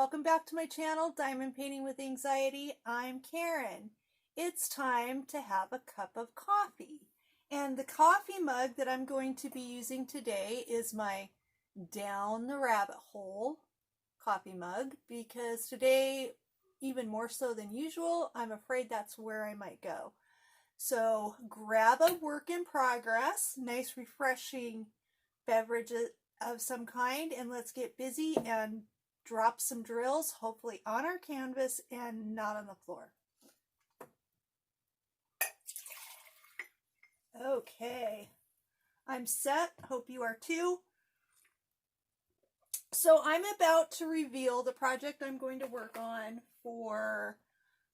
welcome back to my channel, Diamond Painting with Anxiety. I'm Karen. It's time to have a cup of coffee. And the coffee mug that I'm going to be using today is my Down the Rabbit Hole coffee mug, because today, even more so than usual, I'm afraid that's where I might go. So grab a work in progress, nice refreshing beverage of some kind, and let's get busy and drop some drills, hopefully on our canvas and not on the floor. Okay, I'm set. Hope you are too. So I'm about to reveal the project I'm going to work on for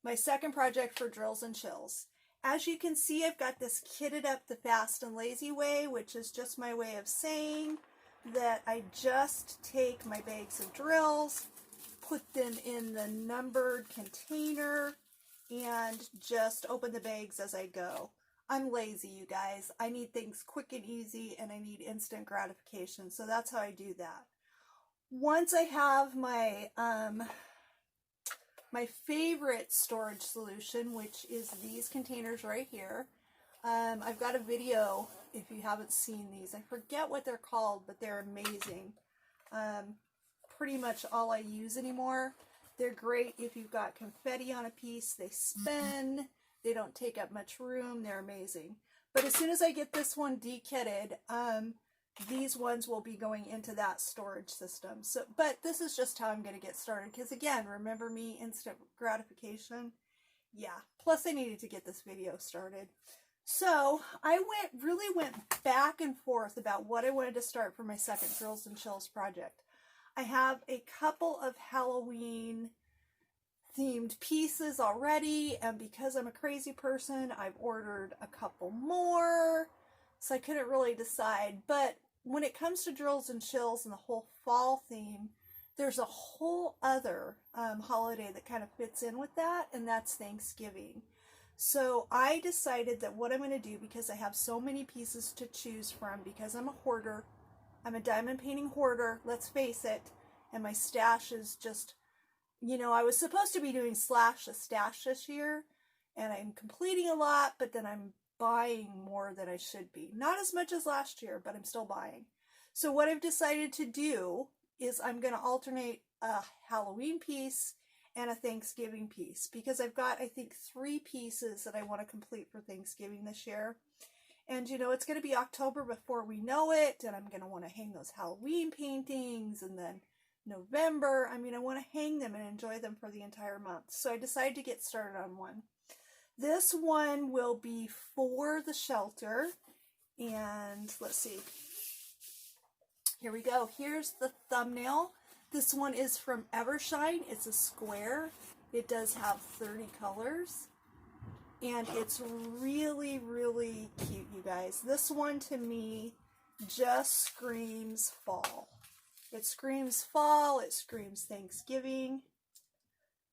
my second project for Drills and Chills. As you can see, I've got this kitted up the fast and lazy way, which is just my way of saying that I just take my bags of drills, put them in the numbered container, and just open the bags as I go. I'm lazy, you guys. I need things quick and easy, and I need instant gratification, so that's how I do that. Once I have my my favorite storage solution, which is these containers right here. I've got a video if you haven't seen these. I forget what they're called, but they're amazing. Pretty much all I use anymore. They're great if you've got confetti on a piece. They spin. They don't take up much room. They're amazing. But as soon as I get this one dekitted, these ones will be going into that storage system. So, but this is just how I'm going to get started. Because again, remember me, instant gratification? Yeah. Plus I needed to get this video started. So I really went back and forth about what I wanted to start for my second Drills and Chills project. I have a couple of Halloween themed pieces already, and because I'm a crazy person, I've ordered a couple more, so I couldn't really decide. But when it comes to Drills and Chills and the whole fall theme, there's a whole other holiday that kind of fits in with that, and that's Thanksgiving. So I decided that what I'm going to do, because I have so many pieces to choose from, because I'm a hoarder, I'm a diamond painting hoarder, let's face it, and my stash is just, you know, I was supposed to be doing slash a stash this year, and I'm completing a lot, but then I'm buying more than I should be. Not as much as last year, but I'm still buying. So what I've decided to do is I'm going to alternate a Halloween piece and a Thanksgiving piece, because I've got, I think, 3 pieces that I want to complete for Thanksgiving this year. And you know, it's going to be October before we know it, and I'm going to want to hang those Halloween paintings, and then November, I mean, I want to hang them and enjoy them for the entire month. So I decided to get started on one. This one will be for the shelter, and let's see. Here we go. Here's the thumbnail. This one is from EverShine. It's a square. It does have 30 colors, and it's really, really cute, you guys. This one, to me, just screams fall. It screams fall. It screams Thanksgiving.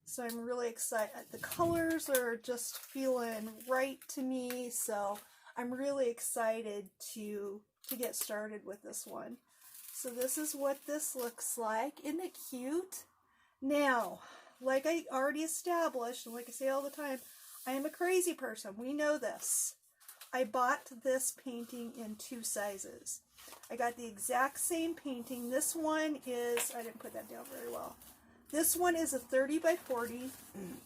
So I'm really excited. The colors are just feeling right to me, so I'm really excited to get started with this one. So this is what this looks like. Isn't it cute? Now, like I already established, and like I say all the time, I am a crazy person. We know this. I bought this painting in 2 sizes. I got the exact same painting. This one is, I didn't put that down very well. This one is a 30 by 40.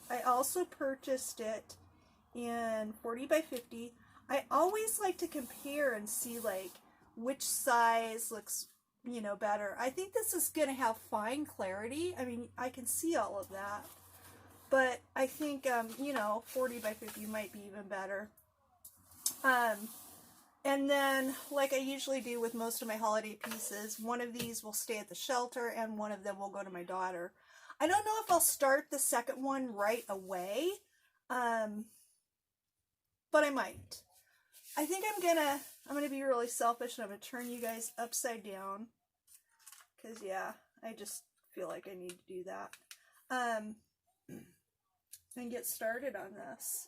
I also purchased it in 40 by 50. I always like to compare and see like which size looks, you know, better. I think this is going to have fine clarity. I mean, I can see all of that. But I think, you know, 40 by 50 might be even better. And then, like I usually do with most of my holiday pieces, one of these will stay at the shelter and one of them will go to my daughter. I don't know if I'll start the second one right away, but I might. I think I'm gonna be really selfish, and I'm gonna turn you guys upside down, because yeah, I just feel like I need to do that, and get started on this.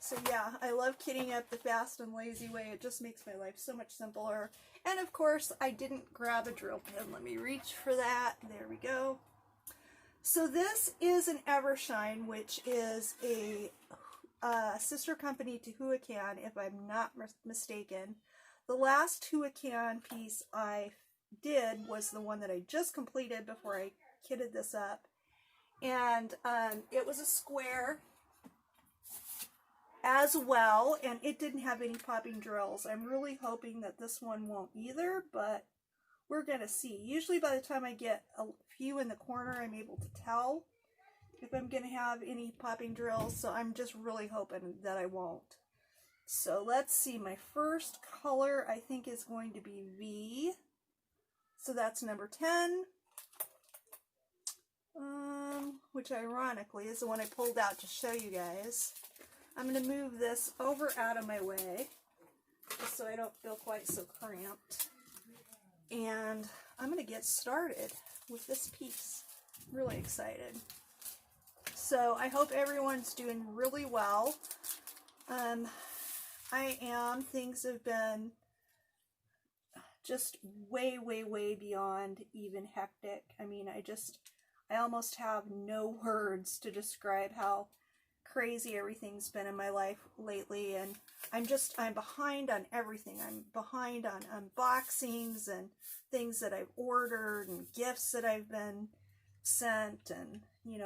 So yeah, I love kitting up the fast and lazy way. It just makes my life so much simpler. And of course, I didn't grab a drill pin. Let me reach for that. There we go. So this is an EverShine, which is a sister company to Huacan, if I'm not mistaken. The last Huacan piece I did was the one that I just completed before I kitted this up. And it was a square as well, and it didn't have any popping drills. I'm really hoping that this one won't either, but we're going to see. Usually by the time I get a few in the corner, I'm able to tell if I'm going to have any popping drills, so I'm just really hoping that I won't. So let's see, my first color I think is going to be V, so that's number 10, which ironically is the one I pulled out to show you guys. I'm going to move this over out of my way, just so I don't feel quite so cramped. And I'm going to get started with this piece. Really excited. So I hope everyone's doing really well. I am. Things have been just way, way, way beyond even hectic. I mean, I almost have no words to describe how crazy everything's been in my life lately, and I'm behind on everything. I'm behind on unboxings and things that I've ordered and gifts that I've been sent, and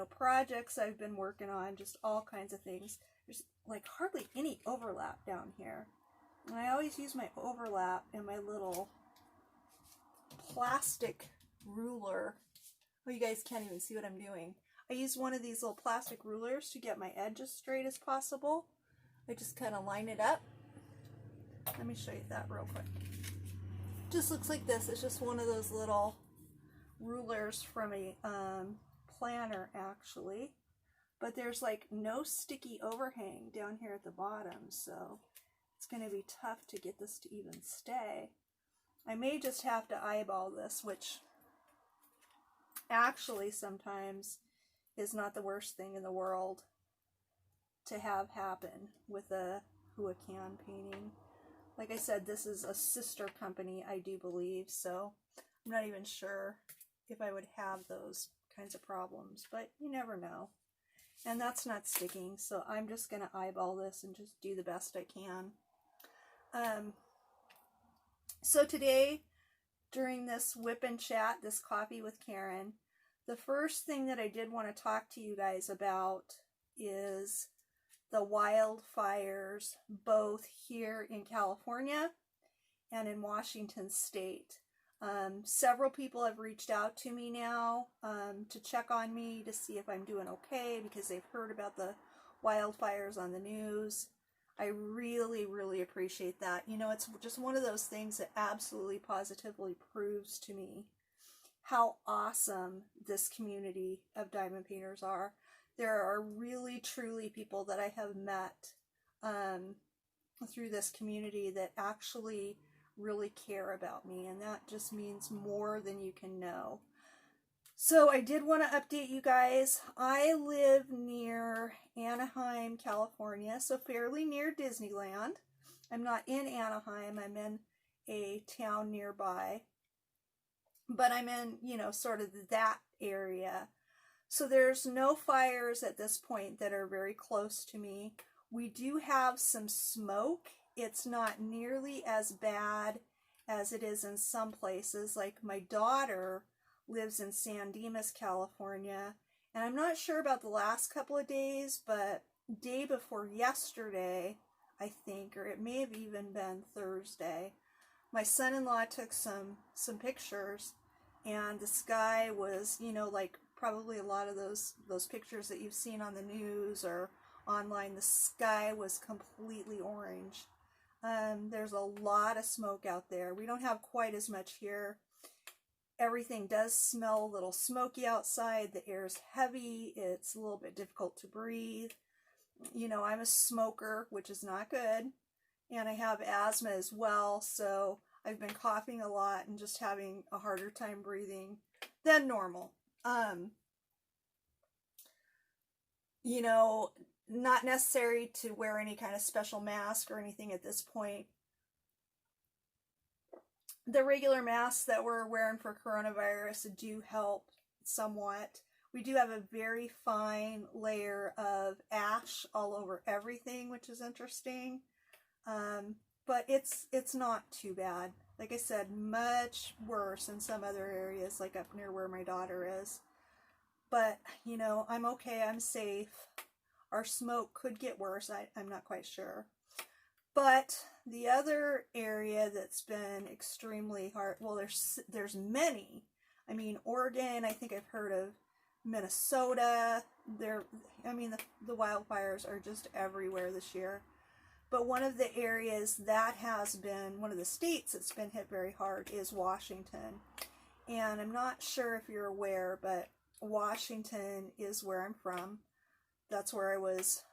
projects I've been working on, just all kinds of things. There's like hardly any overlap down here, and I always use my overlap in my little plastic ruler. Oh, you guys can't even see what I'm doing. I use one of these little plastic rulers to get my edges straight as possible. I just kind of line it up. Let me show you that real quick. Just looks like this. It's just one of those little rulers from a planner, actually. But there's like no sticky overhang down here at the bottom, so it's going to be tough to get this to even stay. I may just have to eyeball this, which actually sometimes is not the worst thing in the world to have happen with a Huacan painting. Like I said, this is a sister company, I do believe, so I'm not even sure if I would have those kinds of problems, but you never know. And that's not sticking, so I'm just going to eyeball this and just do the best I can. So today, during this Whip and Chat, this coffee with Karen, the first thing that I did want to talk to you guys about is the wildfires, both here in California and in Washington State. Several people have reached out to me now to check on me to see if I'm doing okay, because they've heard about the wildfires on the news. I really, really appreciate that. It's just one of those things that absolutely positively proves to me how awesome this community of diamond painters are. There are really, truly people that I have met through this community that actually really care about me, and that just means more than you can know. So I did want to update you guys. I live near Anaheim, California, so fairly near Disneyland. I'm not in Anaheim, I'm in a town nearby, but I'm in, sort of that area. So there's no fires at this point that are very close to me. We do have some smoke. It's not nearly as bad as it is in some places. Like my daughter lives in San Dimas, California, and I'm not sure about the last couple of days, but day before yesterday, I think, or it may have even been Thursday, my son-in-law took some pictures, and the sky was, like probably a lot of those pictures that you've seen on the news or online. The sky was completely orange. There's a lot of smoke out there. We don't have quite as much here. Everything does smell a little smoky outside. The air's heavy. It's a little bit difficult to breathe. I'm a smoker, which is not good. And I have asthma as well, so I've been coughing a lot and just having a harder time breathing than normal. Not necessary to wear any kind of special mask or anything at this point. The regular masks that we're wearing for coronavirus do help somewhat. We do have a very fine layer of ash all over everything, which is interesting. But it's not too bad. Like I said, much worse in some other areas, like up near where my daughter is. But, you know, I'm okay. I'm safe. Our smoke could get worse. I'm not quite sure. But the other area that's been extremely hard, well, there's many. I mean, Oregon, I think I've heard of Minnesota. The wildfires are just everywhere this year. But one of the areas that has been, one of the states that's been hit very hard is Washington. And I'm not sure if you're aware, but Washington is where I'm from. That's where I was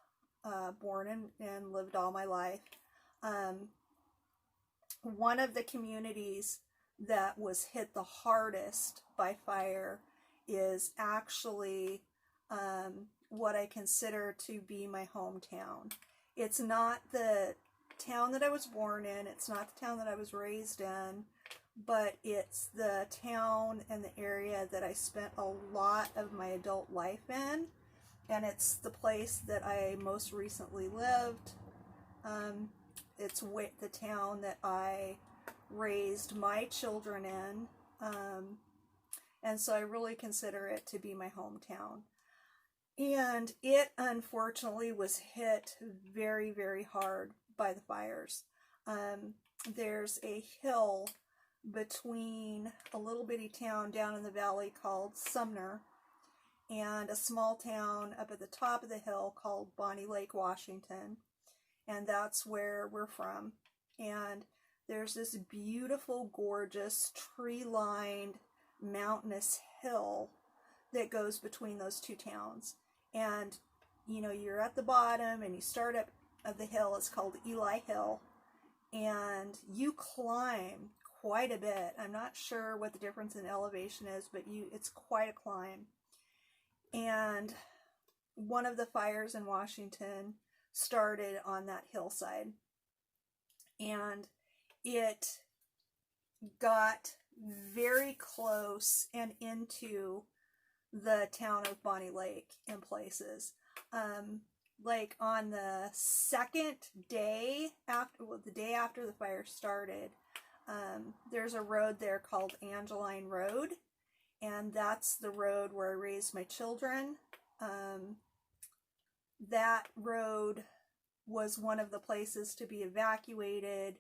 born and lived all my life. One of the communities that was hit the hardest by fire is actually what I consider to be my hometown. It's not the town that I was born in, it's not the town that I was raised in, but it's the town and the area that I spent a lot of my adult life in, and it's the place that I most recently lived. It's the town that I raised my children in, and so I really consider it to be my hometown. And it unfortunately was hit very, very hard by the fires. There's a hill between a little bitty town down in the valley called Sumner and a small town up at the top of the hill called Bonnie Lake, Washington. And that's where we're from. And there's this beautiful, gorgeous, tree-lined, mountainous hill that goes between those two towns. And, you know, you're at the bottom and you start up of the hill. It's called Eli Hill. And you climb quite a bit. I'm not sure what the difference in elevation is, but it's quite a climb. And one of the fires in Washington started on that hillside. And it got very close and into the town of Bonnie Lake in places. Like on the second day after, the day after the fire started, there's a road there called Angeline Road, and that's the road where I raised my children. That road was one of the places to be evacuated,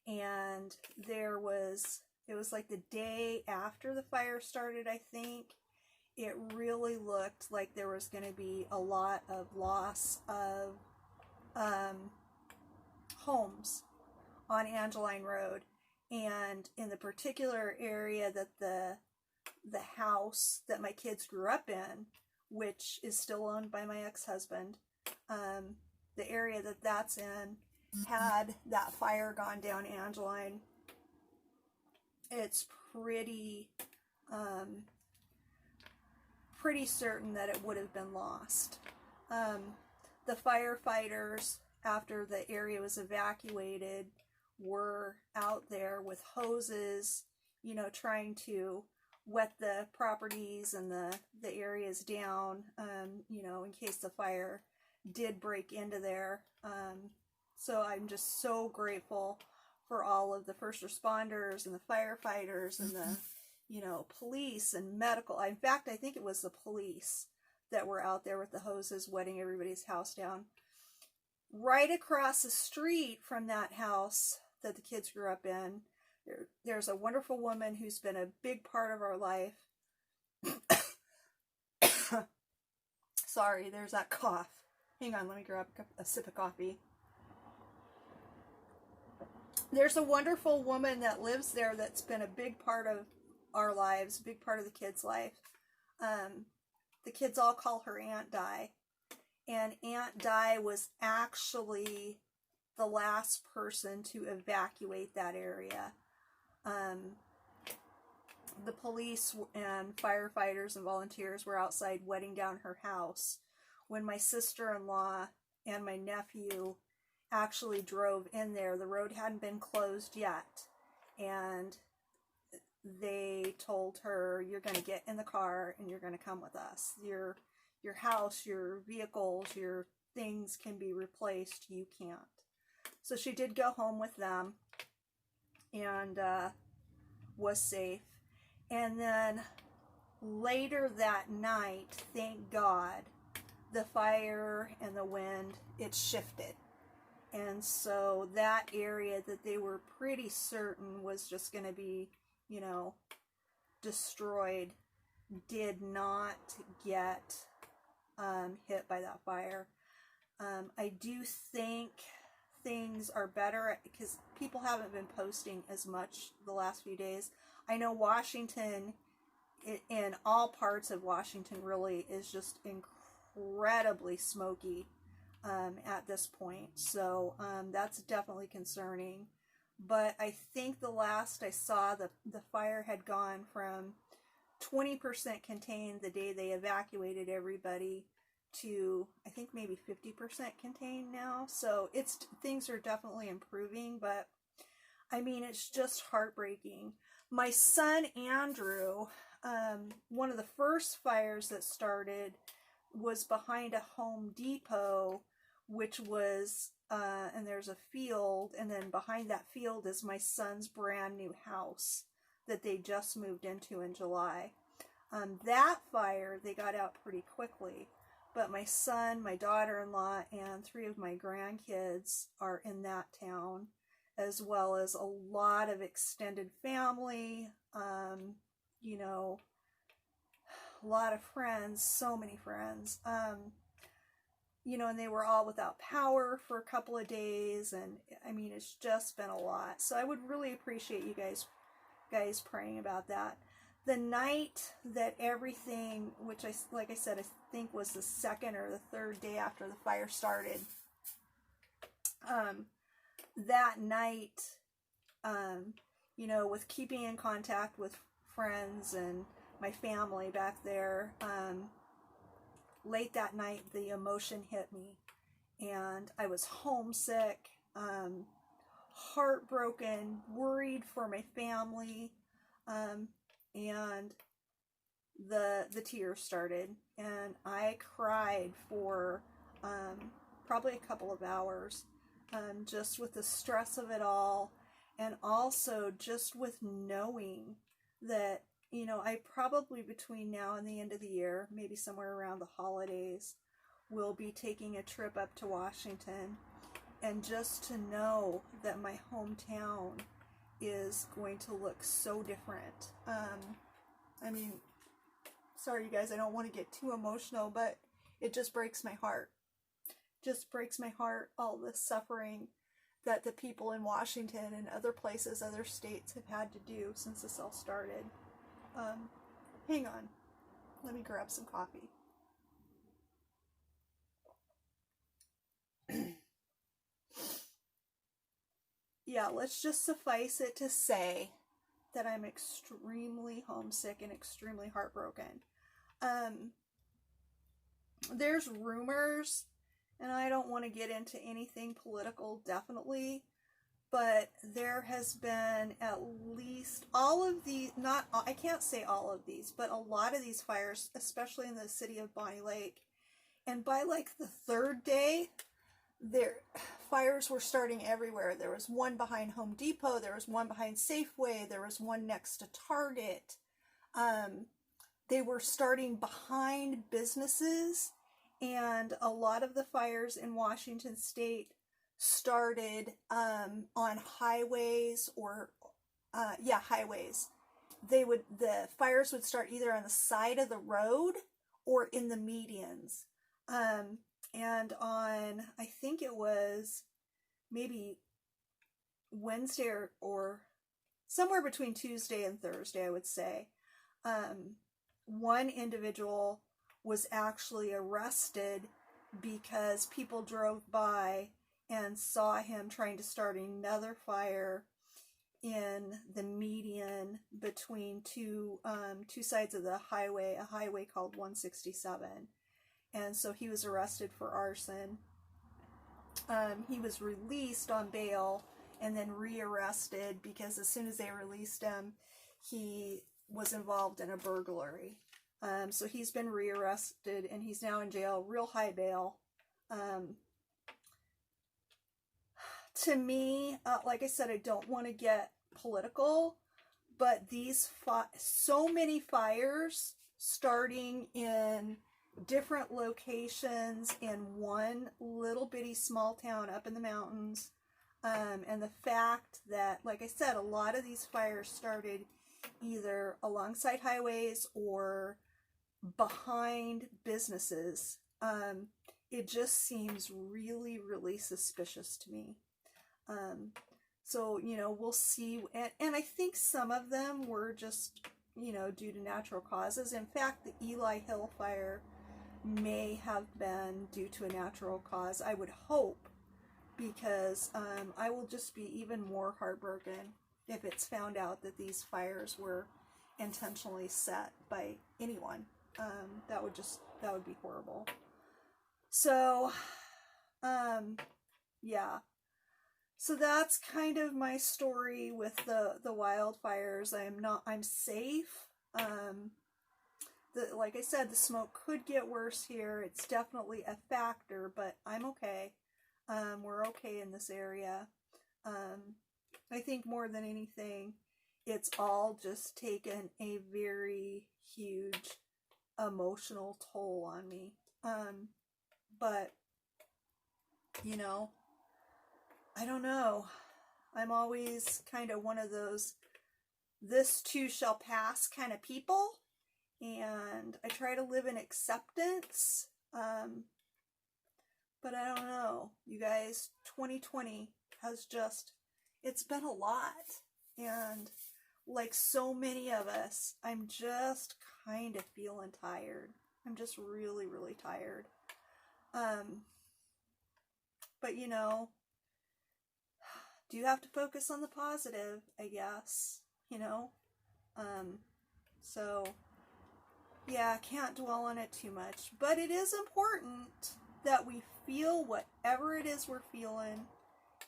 and it was like the day after the fire started, I think. It really looked like there was going to be a lot of loss of homes on Angeline Road. And in the particular area that the house that my kids grew up in, which is still owned by my ex-husband, the area that's in, had that fire gone down Angeline, it's pretty certain that it would have been lost. The firefighters, after the area was evacuated, were out there with hoses, you know, trying to wet the properties and the areas down, you know, in case the fire did break into there. So I'm just so grateful for all of the first responders and the firefighters and the, you know, police and medical. In fact, I think it was the police that were out there with the hoses wetting everybody's house down. Right across the street from that house that the kids grew up in, there's a wonderful woman who's been a big part of our life. Sorry, there's that cough. Hang on, let me grab a sip of coffee. There's a wonderful woman that lives there that's been a big part of our lives, a big part of the kids' life. The kids all call her Aunt Di. And Aunt Di was actually the last person to evacuate that area. The police and firefighters and volunteers were outside wetting down her house when my sister-in-law and my nephew actually drove in there. The road hadn't been closed yet, and they told her, you're going to get in the car and you're going to come with us. Your house, your vehicles, your things can be replaced. You can't. So she did go home with them and was safe. And then later that night, thank God, the fire and the wind, it shifted. And so that area that they were pretty certain was just going to be, you know, destroyed, did not get hit by that fire. I do think things are better because people haven't been posting as much the last few days. I know Washington, in all parts of Washington, really is just incredibly smoky at this point. So that's definitely concerning. But I think the last I saw, the fire had gone from 20% contained the day they evacuated everybody to, I think, maybe 50% contained now. So things are definitely improving, but I mean, it's just heartbreaking. My son Andrew, one of the first fires that started was behind a Home Depot, which was, and there's a field, and then behind that field is my son's brand new house that they just moved into in July. That fire, they got out pretty quickly, but my son, my daughter-in-law, and 3 of my grandkids are in that town, as well as a lot of extended family, you know, a lot of friends, so many friends, you know, and they were all without power for a couple of days, and I mean, it's just been a lot. So I would really appreciate you guys praying about that. The night that everything, which like I said, I think was the second or the third day after the fire started, that night, you know, with keeping in contact with friends and my family back there, late that night, the emotion hit me, and I was homesick, heartbroken, worried for my family, and the tears started, and I cried for probably a couple of hours, just with the stress of it all, and also just with knowing that, you know, I probably between now and the end of the year, maybe somewhere around the holidays, will be taking a trip up to Washington, and just to know that my hometown is going to look so different. I mean, sorry you guys, I don't want to get too emotional, but it just breaks my heart. Just breaks my heart, all the suffering that the people in Washington and other places, other states have had to do since this all started. Hang on. Let me grab some coffee. Yeah, let's just suffice it to say that I'm extremely homesick and extremely heartbroken. There's rumors, and I don't want to get into anything political, definitely, but there has been at least all of these, I can't say all of these, but a lot of these fires, especially in the city of Bonnie Lake, and by like the third day, fires were starting everywhere. There was one behind Home Depot, there was one behind Safeway, there was one next to Target. They were starting behind businesses, and a lot of the fires in Washington State started on highways or highways. The fires would start either on the side of the road or in the medians. And on, I think it was maybe Wednesday or somewhere between Tuesday and Thursday, I would say, one individual was actually arrested because people drove by and saw him trying to start another fire in the median between two sides of the highway, a highway called 167. And so he was arrested for arson. He was released on bail and then rearrested because as soon as they released him, he was involved in a burglary. So he's been rearrested and he's now in jail, real high bail. To me, like I said, I don't want to get political, but these so many fires starting in different locations in one little bitty small town up in the mountains, and the fact that, like I said, a lot of these fires started either alongside highways or behind businesses. It just seems really, really suspicious to me. So, you know, we'll see. And I think some of them were just, you know, due to natural causes. In fact, the Eli Hill fire may have been due to a natural cause, I would hope, because I will just be even more heartbroken if it's found out that these fires were intentionally set by anyone. That would be horrible. So, yeah. So that's kind of my story with the wildfires. I'm safe. Like I said, the smoke could get worse here. It's definitely a factor, but I'm okay. We're okay in this area. I think more than anything, it's all just taken a very huge emotional toll on me. But, you know, I don't know. I'm always kind of one of those this too shall pass kind of people. And I try to live in acceptance. But I don't know. You guys, 2020 has just, it's been a lot. And like so many of us, I'm just kind of feeling tired. I'm just really, really tired. But you know, do you have to focus on the positive, I guess, you know? So, yeah, I can't dwell on it too much. But it is important that we feel whatever it is we're feeling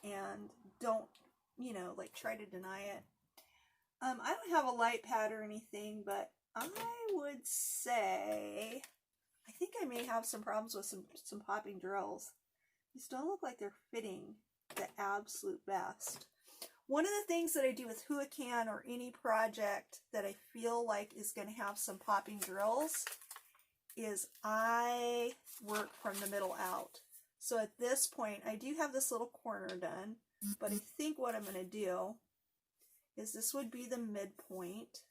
and don't, you know, like try to deny it. I don't have a light pad or anything, but I would say, I think I may have some problems with some popping drills. These don't look like they're fitting the absolute best. One of the things that I do with Huacan or any project that I feel like is going to have some popping drills is I work from the middle out. So at this point, I do have this little corner done, but I think what I'm going to do is this would be the midpoint.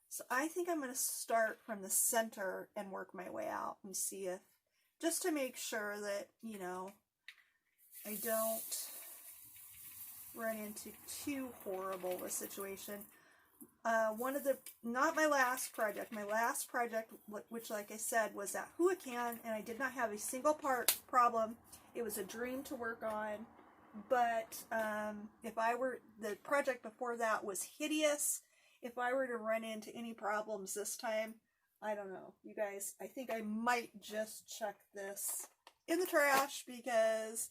So I think I'm going to start from the center and work my way out and see if, just to make sure that, you know, I don't run into too horrible a situation. Not my last project, which like I said was at Huacan, and I did not have a single part problem. It was a dream to work on, but the project before that was hideous. If I were to run into any problems this time, I don't know. You guys, I think I might just chuck this in the trash because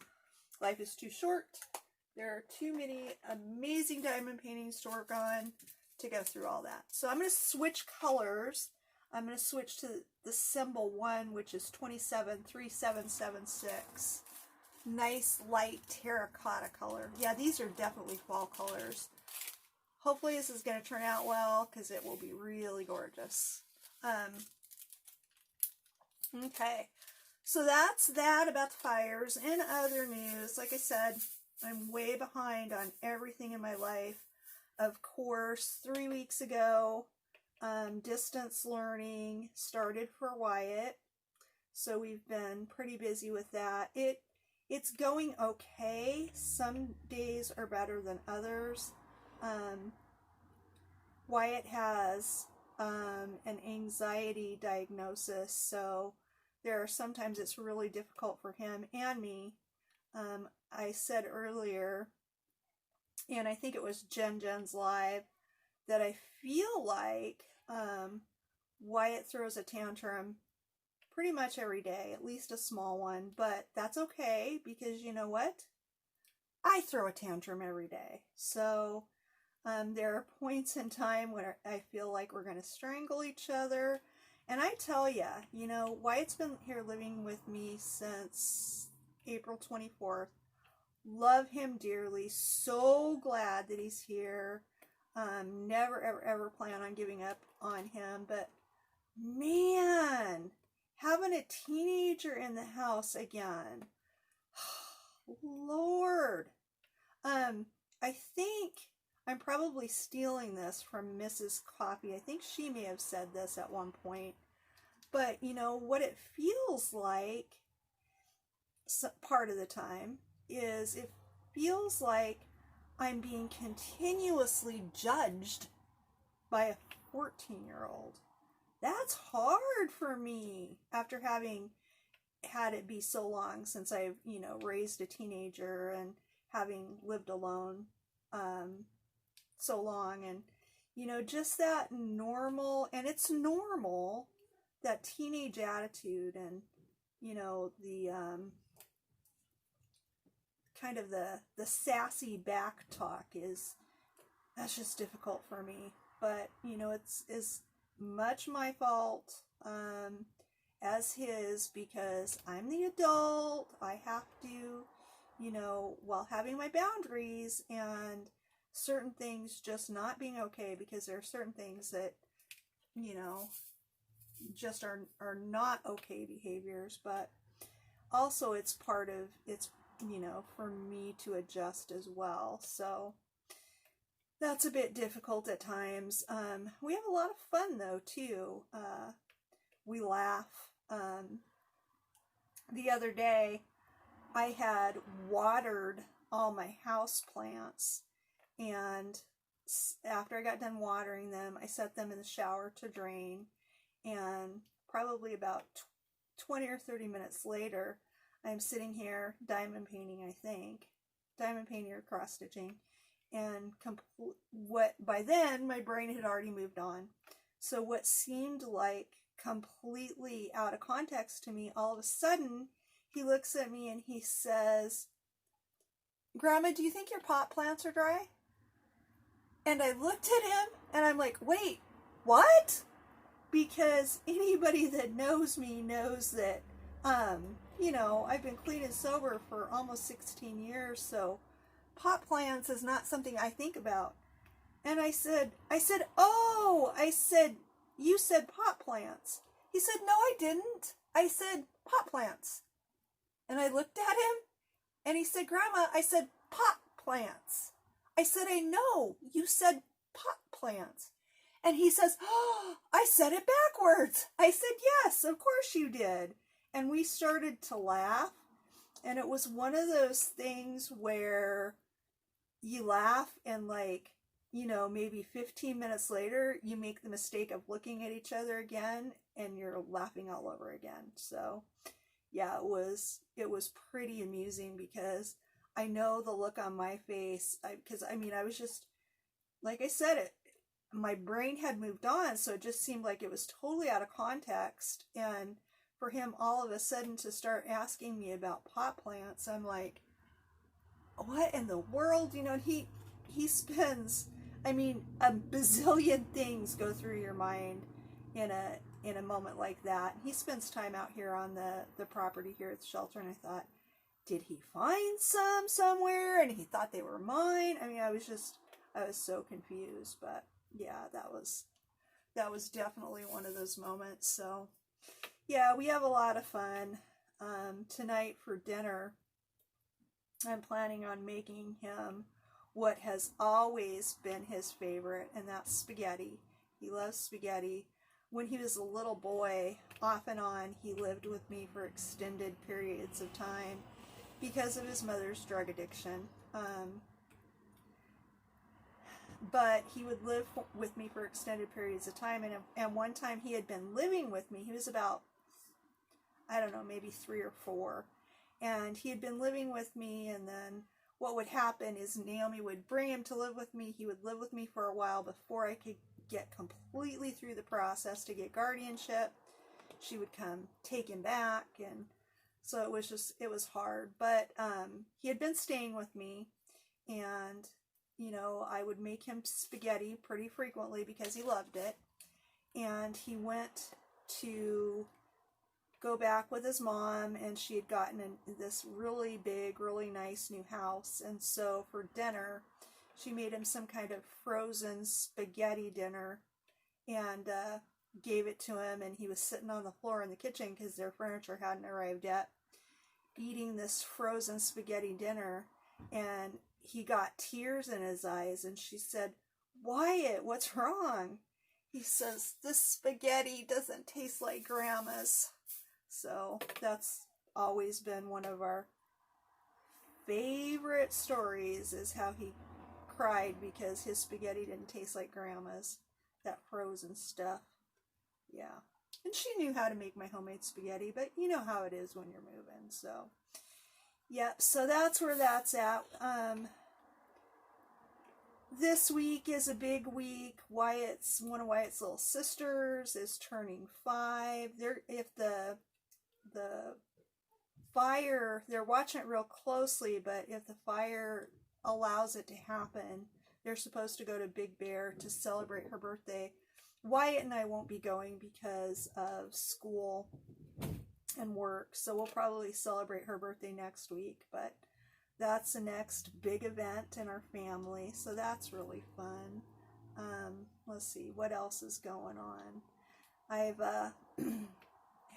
life is too short. There are too many amazing diamond paintings to work on to go through all that. So I'm going to switch colors. I'm going to switch to the symbol 1, which is 273776. Nice light terracotta color. Yeah, these are definitely fall colors. Hopefully this is going to turn out well because it will be really gorgeous. Okay, so that's that about the fires. In other news, like I said, I'm way behind on everything in my life. Of course, 3 weeks ago, distance learning started for Wyatt. So we've been pretty busy with that. It's going okay. Some days are better than others. Wyatt has an anxiety diagnosis, so sometimes it's really difficult for him and me. I said earlier, and I think it was Jen's live, that I feel like Wyatt throws a tantrum pretty much every day, at least a small one, but that's okay because you know what? I throw a tantrum every day. So There are points in time where I feel like we're going to strangle each other. And I tell ya, you know, Wyatt's been here living with me since April 24th. Love him dearly. So glad that he's here. Never, ever, ever plan on giving up on him. But, man, having a teenager in the house again. Lord. I think I'm probably stealing this from Mrs. Coffee. I think she may have said this at one point. But, you know, what it feels like part of the time is it feels like I'm being continuously judged by a 14-year-old. That's hard for me after having had it be so long since I've, you know, raised a teenager and having lived alone so long, and you know, just that normal, and it's normal, that teenage attitude, and you know, the kind of the sassy back talk that's just difficult for me. But you know, it's as much my fault as his, because I'm the adult. I have to, you know, while having my boundaries and certain things just not being okay, because there are certain things that, you know, just are not okay behaviors, but also it's part of, it's, you know, for me to adjust as well. So that's a bit difficult at times. We have a lot of fun though too. We laugh. The other day I had watered all my house plants, and after I got done watering them, I set them in the shower to drain, and probably about 20 or 30 minutes later, I'm sitting here diamond painting, diamond painting or cross stitching, and by then my brain had already moved on. So what seemed like completely out of context to me, all of a sudden he looks at me and he says, "Grandma, do you think your pot plants are dry?" And I looked at him and I'm like, wait, what? Because anybody that knows me knows that, you know, I've been clean and sober for almost 16 years, so pot plants is not something I think about. And I said, oh, you said pot plants. He said, no, I didn't. I said pot plants. And I looked at him and he said, Grandma, I said pot plants. I said, I know, you said pot plants. And he says, oh, I said it backwards. I said, yes, of course you did. And we started to laugh. And it was one of those things where you laugh and, like, you know, maybe 15 minutes later, you make the mistake of looking at each other again and you're laughing all over again. So yeah, it was pretty amusing, because I know the look on my face, because I mean, I was just, like I said, my brain had moved on, so it just seemed like it was totally out of context. And for him all of a sudden to start asking me about pot plants, I'm like, what in the world? You know, and he spends, I mean, a bazillion things go through your mind in a moment like that. He spends time out here on the property here at the shelter, and I thought, did he find some somewhere and he thought they were mine? I mean, I was so confused. But yeah, that was definitely one of those moments. So yeah, we have a lot of fun. Tonight for dinner, I'm planning on making him what has always been his favorite, and that's spaghetti. He loves spaghetti. When he was a little boy, off and on, he lived with me for extended periods of time because of his mother's drug addiction. But he would live with me for extended periods of time, and one time he had been living with me. He was about, I don't know, maybe 3 or 4, and he had been living with me, and then what would happen is Naomi would bring him to live with me. He would live with me for a while before I could get completely through the process to get guardianship. She would come take him back, and so it was hard. But he had been staying with me, and you know, I would make him spaghetti pretty frequently because he loved it. And he went to go back with his mom, and she had gotten this really big, really nice new house. And so for dinner, she made him some kind of frozen spaghetti dinner and gave it to him. And he was sitting on the floor in the kitchen because their furniture hadn't arrived yet, eating this frozen spaghetti dinner. And he got tears in his eyes, and she said, "Wyatt, what's wrong?" He says, "This spaghetti doesn't taste like Grandma's." So that's always been one of our favorite stories, is how he cried because his spaghetti didn't taste like Grandma's, that frozen stuff. Yeah. And she knew how to make my homemade spaghetti, but you know how it is when you're moving. So, yeah, so that's where that's at. This week is a big week. One of Wyatt's little sisters is turning 5. If the fire, they're watching it real closely, but if the fire allows it to happen, they're supposed to go to Big Bear to celebrate her birthday. Wyatt and I won't be going because of school and work, so we'll probably celebrate her birthday next week, but that's the next big event in our family, so that's really fun. Let's see, what else is going on? I've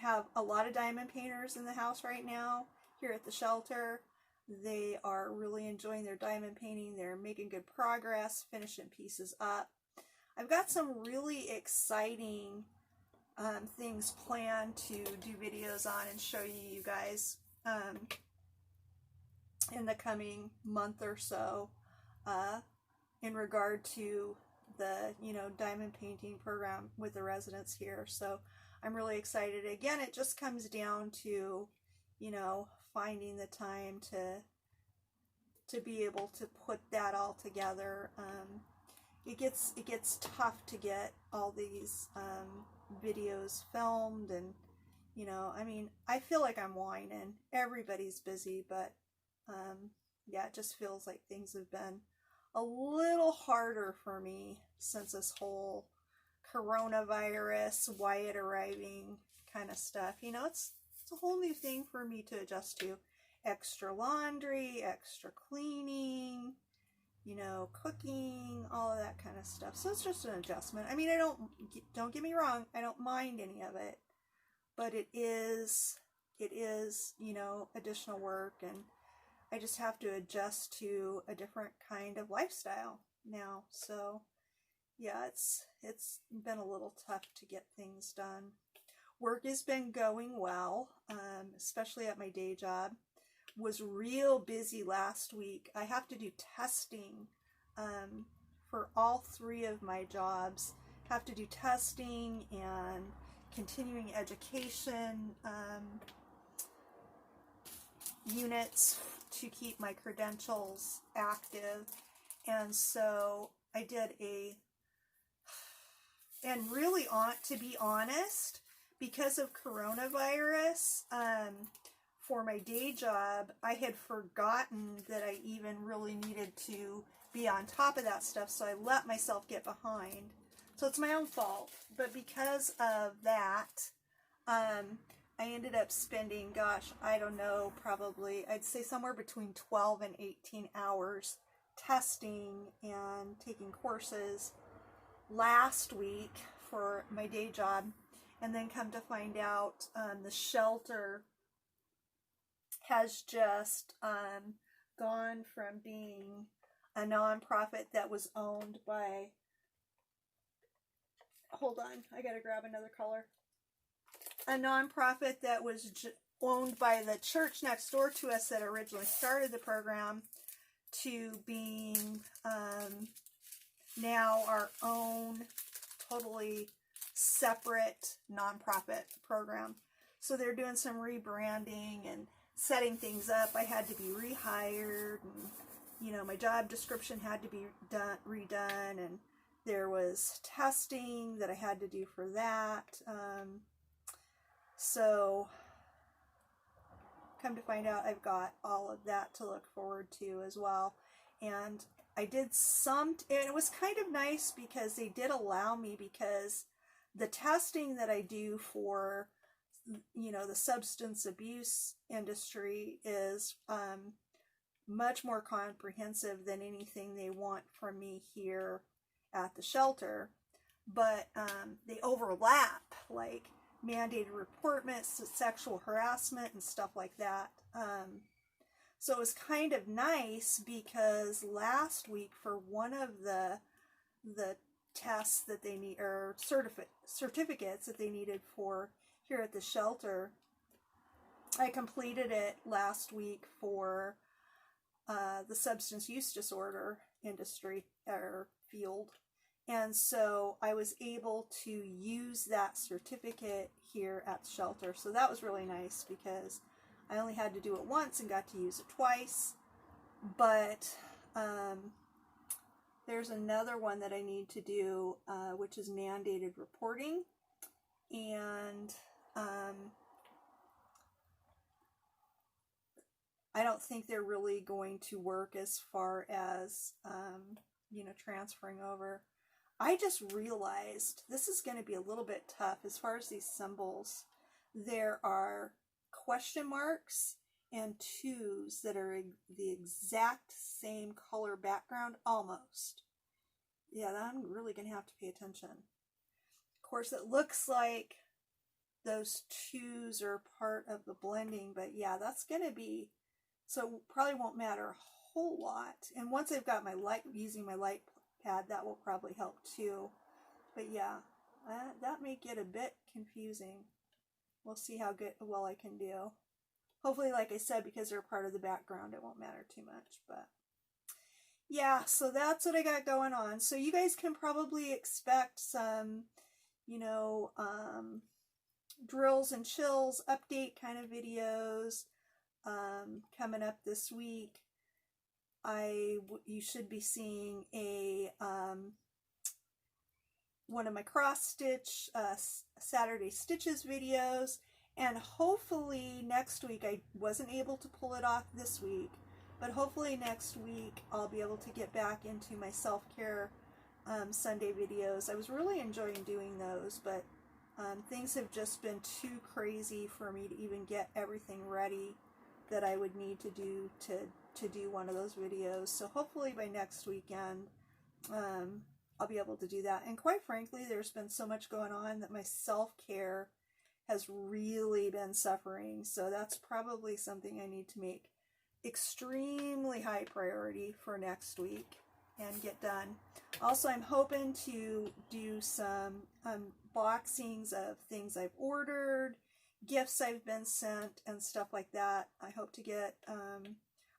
have a lot of diamond painters in the house right now here at the shelter. They are really enjoying their diamond painting. They're making good progress, finishing pieces up. I've got some really exciting things planned to do videos on and show you guys in the coming month or so in regard to the, you know, diamond painting program with the residents here. So I'm really excited. Again, it just comes down to, you know, finding the time to be able to put that all together. It gets tough to get all these videos filmed, and you know, I mean, I feel like I'm whining. Everybody's busy, but yeah, it just feels like things have been a little harder for me since this whole coronavirus, Wyatt arriving kind of stuff. You know, it's a whole new thing for me to adjust to. Extra laundry, extra cleaning, you know, cooking, all of that kind of stuff. So it's just an adjustment. I mean, don't get me wrong, I don't mind any of it, but it is, you know, additional work, and I just have to adjust to a different kind of lifestyle now. So yeah, it's been a little tough to get things done. Work has been going well, especially at my day job. Was real busy last week. I have to do testing for all 3 of my jobs. Have to do testing and continuing education units to keep my credentials active. And so I did and really, to be honest, because of coronavirus, for my day job, I had forgotten that I even really needed to be on top of that stuff, so I let myself get behind. So it's my own fault. But because of that, I ended up spending, gosh, I don't know, probably, I'd say somewhere between 12 and 18 hours testing and taking courses last week for my day job. And then come to find out, the shelter has just gone from being a nonprofit that was owned by, hold on, I gotta grab another color, a nonprofit that was owned by the church next door to us that originally started the program, to being now our own totally separate nonprofit program. So they're doing some rebranding and setting things up. I had to be rehired, and you know, my job description had to be redone, and there was testing that I had to do for that. So come to find out, I've got all of that to look forward to as well. And I did some, and it was kind of nice because they did allow me, because the testing that I do for, you know, the substance abuse industry is much more comprehensive than anything they want from me here at the shelter. But they overlap, like mandated reportments, sexual harassment, and stuff like that. So it was kind of nice because last week, for one of the tests that they need, or certificates that they needed for here at the shelter, I completed it last week for the substance use disorder industry or field. And so I was able to use that certificate here at the shelter. So that was really nice because I only had to do it once and got to use it twice. But there's another one that I need to do, which is mandated reporting. And I don't think they're really going to work as far as, you know, transferring over. I just realized this is going to be a little bit tough as far as these symbols. There are question marks and twos that are the exact same color background, almost. Yeah, I'm really going to have to pay attention. Of course, it looks like those twos are part of the blending, but yeah, that's going to be, so probably won't matter a whole lot. And once I've got my light, using my light pad, that will probably help too. But yeah, that may get a bit confusing. We'll see how well I can do. Hopefully, like I said, because they're part of the background, it won't matter too much. But yeah, so that's what I got going on. So you guys can probably expect some, you know, drills and chills, update kind of videos coming up this week. You should be seeing a one of my cross stitch Saturday stitches videos, and hopefully next week, I wasn't able to pull it off this week, but hopefully next week I'll be able to get back into my self-care Sunday videos. I was really enjoying doing those, but things have just been too crazy for me to even get everything ready that I would need to do to do one of those videos. So hopefully by next weekend I'll be able to do that. And quite frankly, there's been so much going on that my self-care has really been suffering. So that's probably something I need to make extremely high priority for next week and get done. Also, I'm hoping to do some unboxings of things I've ordered, gifts I've been sent, and stuff like that. I hope to get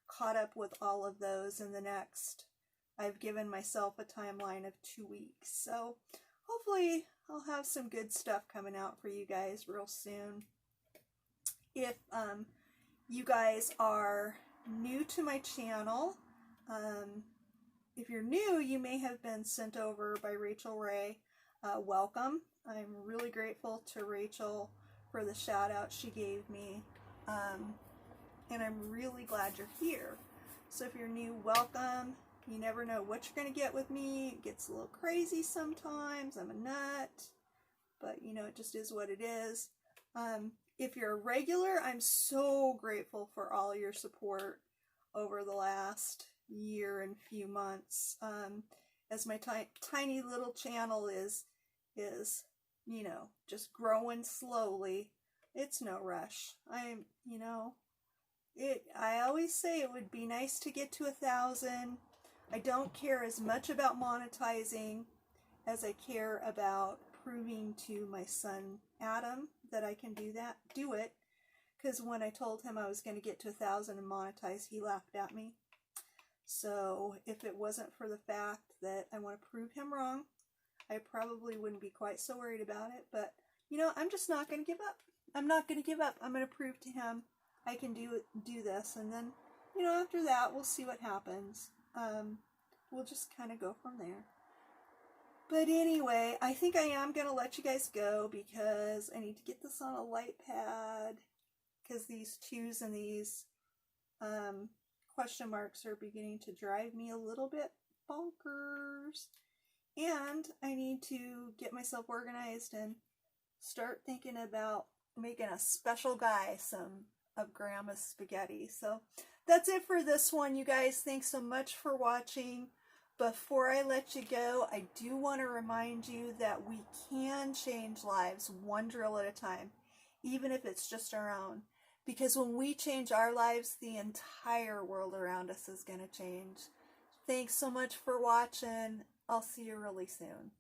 caught up with all of those in the next, I've given myself a timeline of 2 weeks. So hopefully I'll have some good stuff coming out for you guys real soon. If you guys are new to my channel, if you're new, you may have been sent over by Rachel Ray. Welcome. I'm really grateful to Rachel for the shout out she gave me. And I'm really glad you're here. So if you're new, welcome. You never know what you're going to get with me. It gets a little crazy sometimes. I'm a nut. But, you know, it just is what it is. If you're a regular, I'm so grateful for all your support over the last year and few months. As my tiny little channel is, you know, just growing slowly. It's no rush. You know, I always say it would be nice to get to 1,000. I don't care as much about monetizing as I care about proving to my son Adam that I can do it. Because when I told him I was going to get to 1,000 and monetize, he laughed at me. So if it wasn't for the fact that I want to prove him wrong, I probably wouldn't be quite so worried about it. But, you know, I'm just not going to give up. I'm not going to give up. I'm going to prove to him I can do this. And then, you know, after that, we'll see what happens. We'll just kind of go from there. But anyway, I think I am going to let you guys go because I need to get this on a light pad, because these twos and these question marks are beginning to drive me a little bit bonkers. And I need to get myself organized and start thinking about making a special guy some of Grandma's spaghetti. So that's it for this one, you guys. Thanks so much for watching. Before I let you go, I do want to remind you that we can change lives one drill at a time, even if it's just our own. Because when we change our lives, the entire world around us is going to change. Thanks so much for watching. I'll see you really soon.